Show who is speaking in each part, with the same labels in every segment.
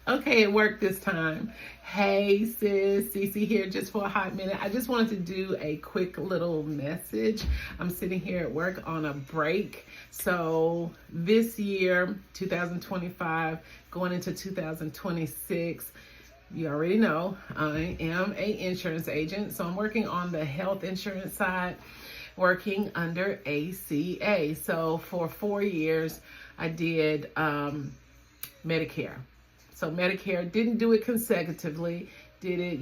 Speaker 1: Okay, it worked this time. Hey sis, Cece here just for a hot minute. I just wanted to do a quick little message. I'm sitting here at work on a break. So this year, 2025, going into 2026, you already know I am a insurance agent. So I'm working on the health insurance side, working under ACA. So for 4 years, I did Medicare. So Medicare, didn't do it consecutively, did it,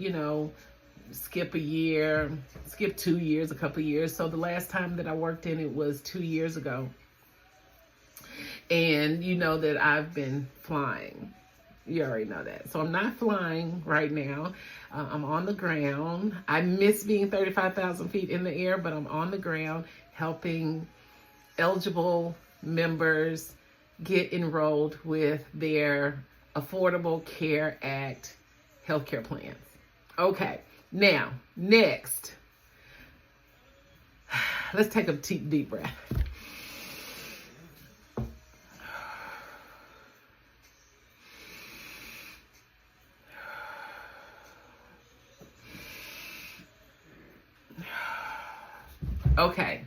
Speaker 1: skip a year, skip 2 years, a couple of years. So the last time that I worked in it was 2 years ago. And you know that I've been flying. You already know that. So I'm not flying right now. I'm on the ground. I miss being 35,000 feet in the air, but I'm on the ground helping eligible members get enrolled with their Affordable Care Act healthcare plans. Okay, now, next, let's take a deep breath. Okay.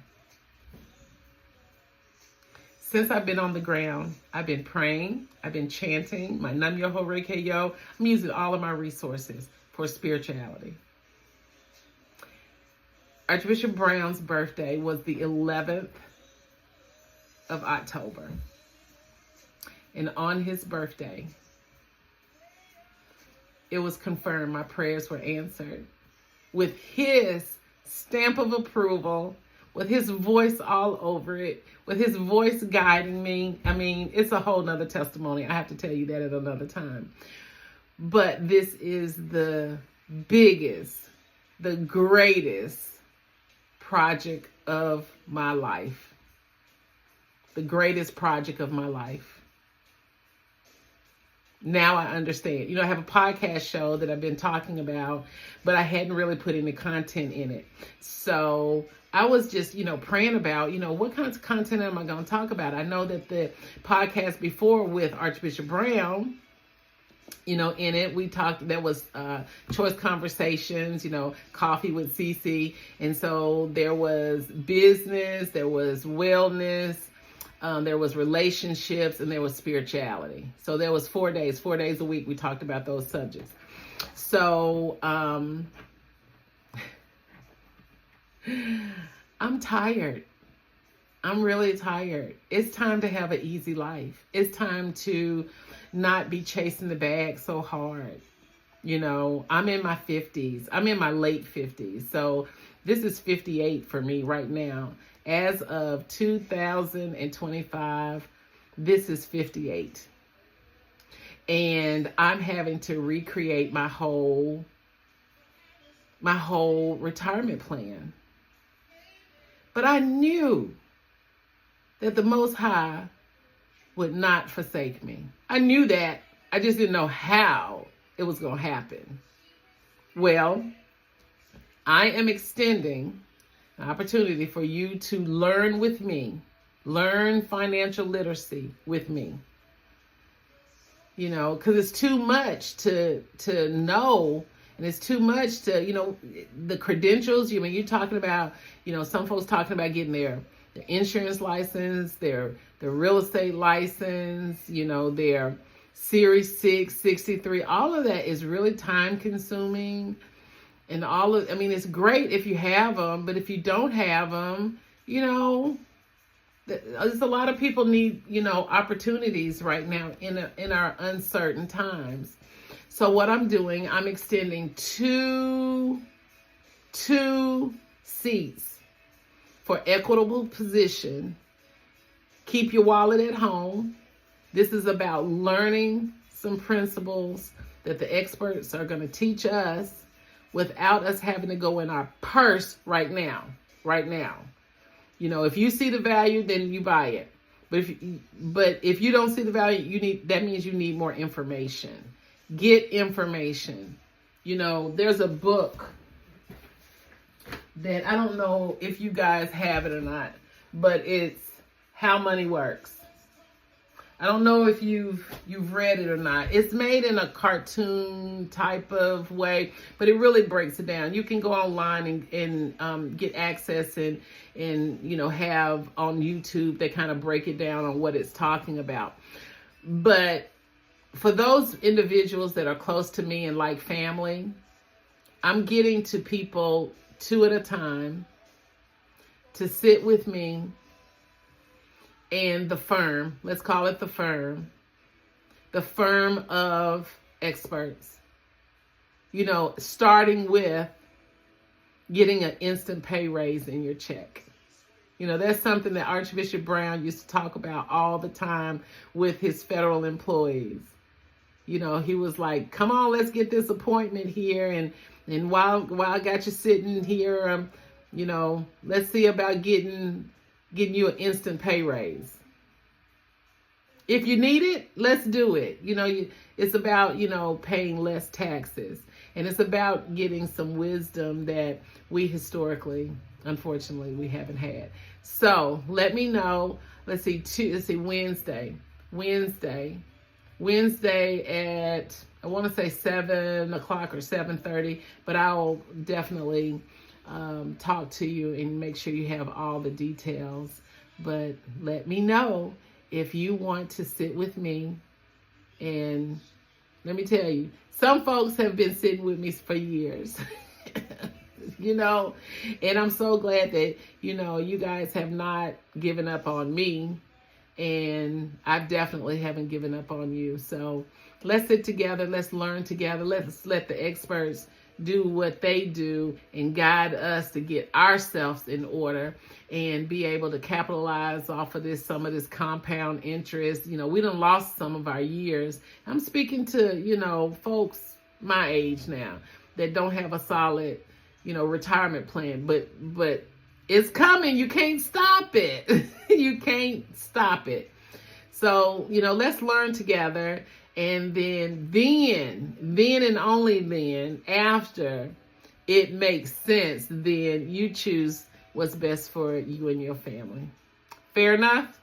Speaker 1: Since I've been on the ground, I've been praying, I've been chanting my Nam Yoho Renge Yo. I'm using all of my resources for spirituality. Archbishop Brown's birthday was the 11th of October. And on his birthday, it was confirmed my prayers were answered with his stamp of approval, with his voice all over it, with his voice guiding me. I mean, it's a whole nother testimony. I have to tell you that at another time. But this is the biggest, the greatest project of my life. The greatest project of my life. Now I understand. I have a podcast show that I've been talking about, but I hadn't really put any content in it. So I was just, praying about, what kinds of content am I going to talk about? I know that the podcast before with Archbishop Brown, in it, we talked, there was choice conversations, coffee with Cece. And so there was business, there was wellness, there was relationships, and there was spirituality. So there was 4 days a week. We talked about those subjects. So I'm tired. I'm really tired. It's time to have an easy life. It's time to not be chasing the bag so hard. I'm in my 50s. I'm in my late 50s. So this is 58 for me right now. As of 2025, this is 58. And I'm having to recreate my whole retirement plan. But I knew that the Most High would not forsake me. I knew that. I just didn't know how it was going to happen. Well, I am extending an opportunity for you to learn with me, learn financial literacy with me. Because it's too much to know, and it's too much to, the credentials. You're talking about, some folks talking about getting their insurance license, their real estate license, their Series 6, 63. All of that is really time consuming. And it's great if you have them, but if you don't have them, there's a lot of people need, opportunities right now in our uncertain times. So what I'm doing, I'm extending two seats for equitable position. Keep your wallet at home. This is about learning some principles that the experts are going to teach us without us having to go in our purse right now. If you see the value, then you buy it. But if you don't see the value, that means you need more information. Get information. There's a book that I don't know if you guys have it or not, but it's How Money Works. I don't know if you've read it or not. It's made in a cartoon type of way, but it really breaks it down. You can go online and get access and have on YouTube, they kind of break it down on what it's talking about. But for those individuals that are close to me and like family, I'm getting to people 2 at a time to sit with me and the firm, let's call it the firm of experts, starting with getting an instant pay raise in your check. That's something that Archbishop Brown used to talk about all the time with his federal employees. He was like, come on, let's get this appointment here. And while I got you sitting here, let's see about getting you an instant pay raise. If you need it, let's do it. It's about, paying less taxes. And it's about getting some wisdom that we historically, unfortunately, we haven't had. So let me know. Let's see, Wednesday at, I want to say 7 o'clock or 7:30, but I'll definitely talk to you and make sure you have all the details. But let me know if you want to sit with me. And let me tell you, some folks have been sitting with me for years. And I'm so glad that, you guys have not given up on me, and I definitely haven't given up on you. So let's sit together. Let's learn together. Let's let the experts do what they do and guide us to get ourselves in order and be able to capitalize off of some of this compound interest. We done lost some of our years. I'm speaking to, folks my age now that don't have a solid, retirement plan, but it's coming. You can't stop it. You can't stop it. So, let's learn together. And then and only then, after it makes sense, then you choose what's best for you and your family. Fair enough?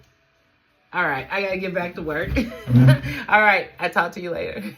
Speaker 1: All right. I got to get back to work. All right. I'll talk to you later.